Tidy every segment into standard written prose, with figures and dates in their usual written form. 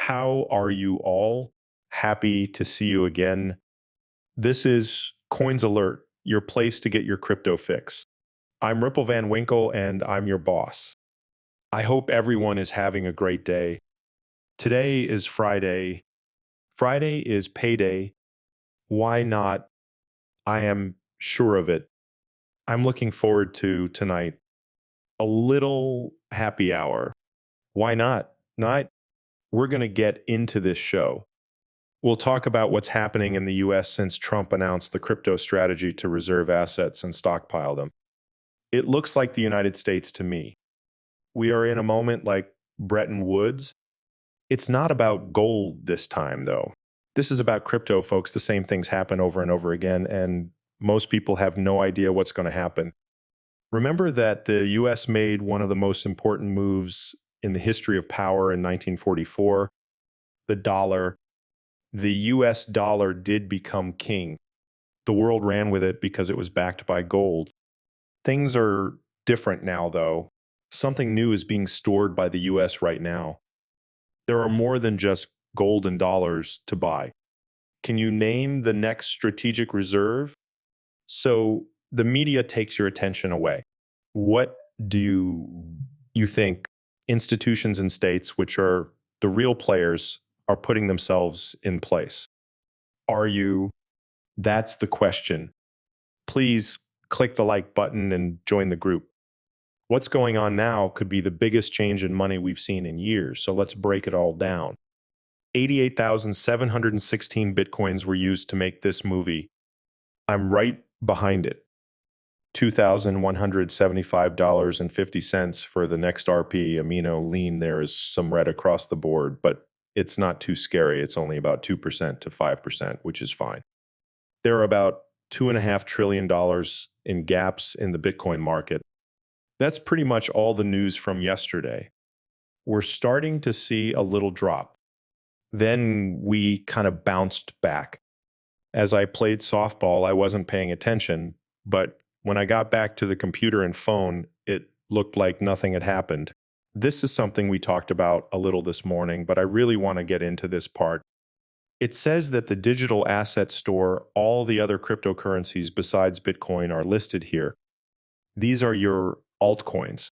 How are you all? Happy to see you again. This is Coins Alert, your place to get your crypto fix. I'm Ripple Van Winkle and I'm your boss. I hope everyone is having a great day. Today is Friday. Friday is payday. Why not? I am sure of it. I'm looking forward to tonight. A little happy hour. Why not? Not. We're going to get into this show. We'll talk about what's happening in the US since Trump announced the crypto strategy to reserve assets and stockpile them. It looks like the United States to me. We are in a moment like Bretton Woods. It's not about gold this time, though. This is about crypto, folks. The same things happen over and over again, and most people have no idea what's going to happen. Remember that the US made one of the most important moves in the history of power in 1944, the dollar. The US dollar did become king. The world ran with it because it was backed by gold. Things are different now, though. Something new is being stored by the US right now. There are more than just gold and dollars to buy. Can you name the next strategic reserve? So the media takes your attention away. What do you think institutions and states, which are the real players, are putting themselves in place? Are you? That's the question. Please click the like button and join the group. What's going on now could be the biggest change in money we've seen in years, so let's break it all down. 88,716 bitcoins were used to make this movie. I'm right behind it. $2,175.50 for the next RP amino lean. There is some red across the board, but it's not too scary. It's only about 2% to 5%, which is fine. There are about $2.5 trillion in gaps in the Bitcoin market. That's pretty much all the news from yesterday. We're starting to see a little drop. Then we kind of bounced back. As I played softball, I wasn't paying attention, but when I got back to the computer and phone, it looked like nothing had happened. This is something we talked about a little this morning, but I really want to get into this part. It says that the digital asset store, all the other cryptocurrencies besides Bitcoin are listed here. These are your altcoins.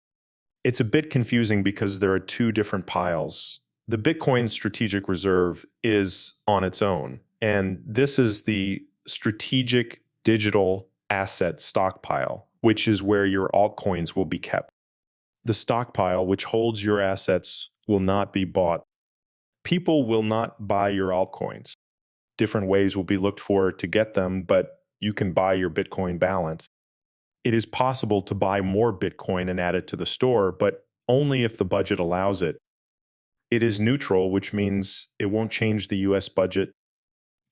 It's a bit confusing because there are two different piles. The Bitcoin strategic reserve is on its own, and this is the strategic digital asset stockpile, which is where your altcoins will be kept. The stockpile, which holds your assets, will not be bought. People will not buy your altcoins. Different ways will be looked for to get them, but you can buy your Bitcoin balance. It is possible to buy more Bitcoin and add it to the store, but only if the budget allows it. It is neutral, which means it won't change the US budget.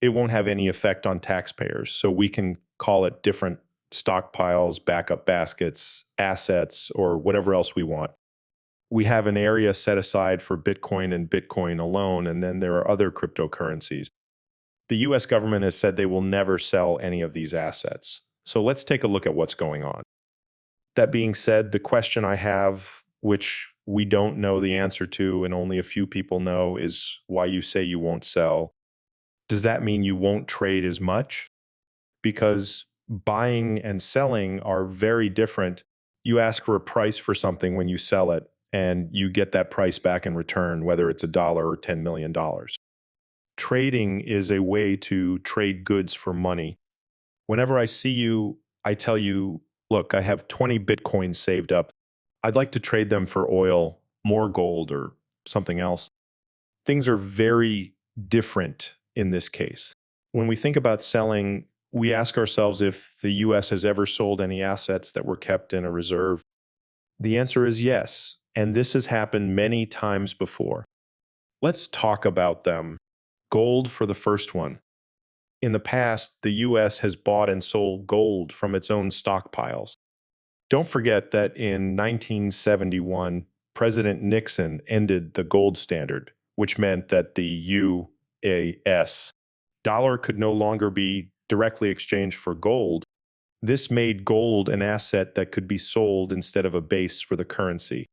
It won't have any effect on taxpayers, so we can call it different stockpiles, backup baskets, assets, or whatever else we want. We have an area set aside for Bitcoin and Bitcoin alone, and then there are other cryptocurrencies. The US government has said they will never sell any of these assets. So let's take a look at what's going on. That being said, the question I have, which we don't know the answer to and only a few people know, is why you say you won't sell. Does that mean you won't trade as much? Because buying and selling are very different. You ask for a price for something when you sell it, and you get that price back in return, whether it's $1 or $10 million. Trading is a way to trade goods for money. Whenever I see you, I tell you, look, I have 20 Bitcoins saved up. I'd like to trade them for oil, more gold, or something else. Things are very different in this case. When we think about selling, we ask ourselves if the US has ever sold any assets that were kept in a reserve. The answer is yes, and this has happened many times before. Let's talk about them. Gold for the first one. In the past, the US has bought and sold gold from its own stockpiles. Don't forget that in 1971, President Nixon ended the gold standard, which meant that the US dollar could no longer be directly exchanged for gold. This made gold an asset that could be sold instead of a base for the currency.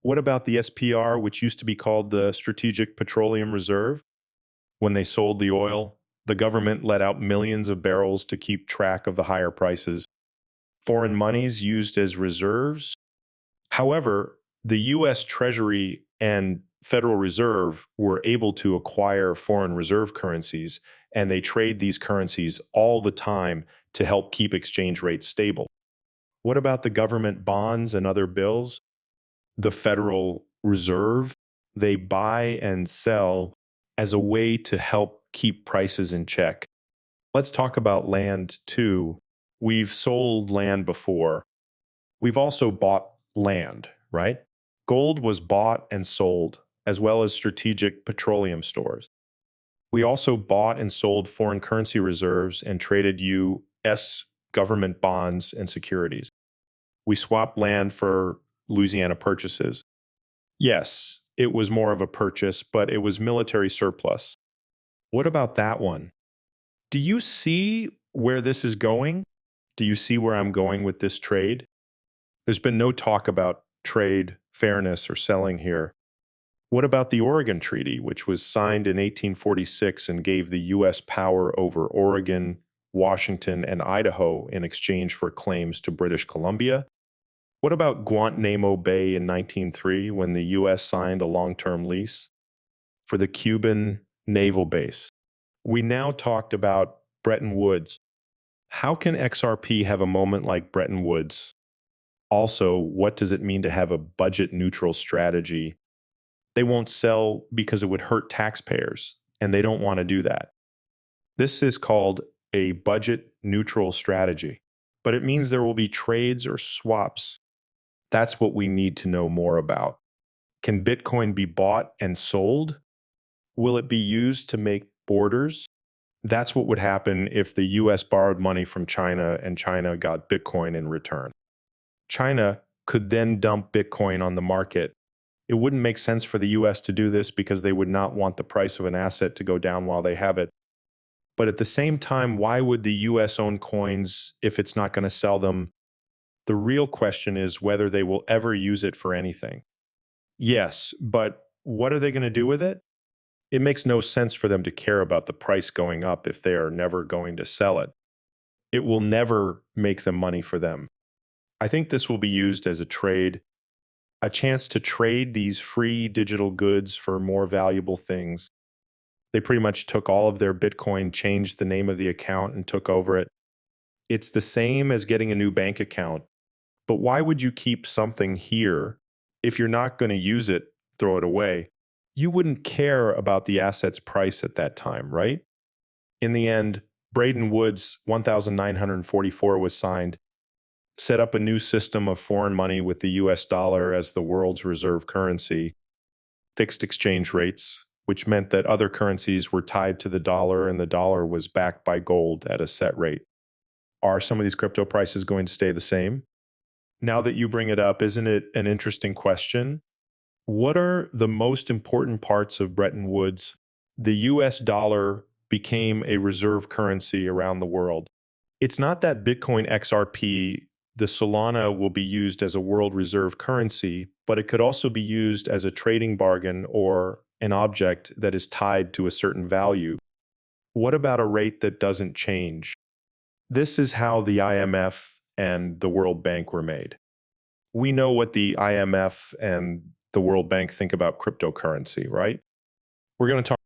What about the SPR, which used to be called the Strategic Petroleum Reserve? When they sold the oil, the government let out millions of barrels to keep track of the higher prices. Foreign monies used as reserves. However, the US Treasury and Federal Reserve were able to acquire foreign reserve currencies, and they trade these currencies all the time to help keep exchange rates stable. What about the government bonds and other bills? The Federal Reserve, they buy and sell as a way to help keep prices in check. Let's talk about land too. We've sold land before. We've also bought land, right? Gold was bought and sold, as well as strategic petroleum stores. We also bought and sold foreign currency reserves and traded U.S. government bonds and securities. We swapped land for Louisiana purchases. Yes, it was more of a purchase, but it was military surplus. What about that one? Do you see where this is going? Do you see where I'm going with this trade? There's been no talk about trade, fairness, or selling here. What about the Oregon Treaty, which was signed in 1846 and gave the U.S. power over Oregon, Washington, and Idaho in exchange for claims to British Columbia? What about Guantanamo Bay in 1903 when the U.S. signed a long-term lease for the Cuban naval base? We now talked about Bretton Woods. How can XRP have a moment like Bretton Woods? Also, what does it mean to have a budget-neutral strategy? They won't sell because it would hurt taxpayers, and they don't want to do that. This is called a budget-neutral strategy, but it means there will be trades or swaps. That's what we need to know more about. Can Bitcoin be bought and sold? Will it be used to make borders? That's what would happen if the US borrowed money from China and China got Bitcoin in return. China could then dump Bitcoin on the market. It wouldn't make sense for the US to do this because they would not want the price of an asset to go down while they have it. But at the same time, why would the US own coins if it's not going to sell them? The real question is whether they will ever use it for anything. Yes, but what are they going to do with it? It makes no sense for them to care about the price going up if they are never going to sell it. It will never make them money for them. I think this will be used as a trade, a chance to trade these free digital goods for more valuable things. They pretty much took all of their Bitcoin, changed the name of the account, and took over it. It's the same as getting a new bank account. But why would you keep something here if you're not going to use it, throw it away? You wouldn't care about the asset's price at that time, right? In the end, Bretton Woods 1944 was signed, set up a new system of foreign money with the US dollar as the world's reserve currency, fixed exchange rates, which meant that other currencies were tied to the dollar and the dollar was backed by gold at a set rate. Are some of these crypto prices going to stay the same? Now that you bring it up, isn't it an interesting question? What are the most important parts of Bretton Woods? The US dollar became a reserve currency around the world. It's not that Bitcoin XRP, the Solana, will be used as a world reserve currency, but it could also be used as a trading bargain or an object that is tied to a certain value. What about a rate that doesn't change? This is how the IMF and the World Bank were made. We know what the IMF and the World Bank think about cryptocurrency, right? We're going to talk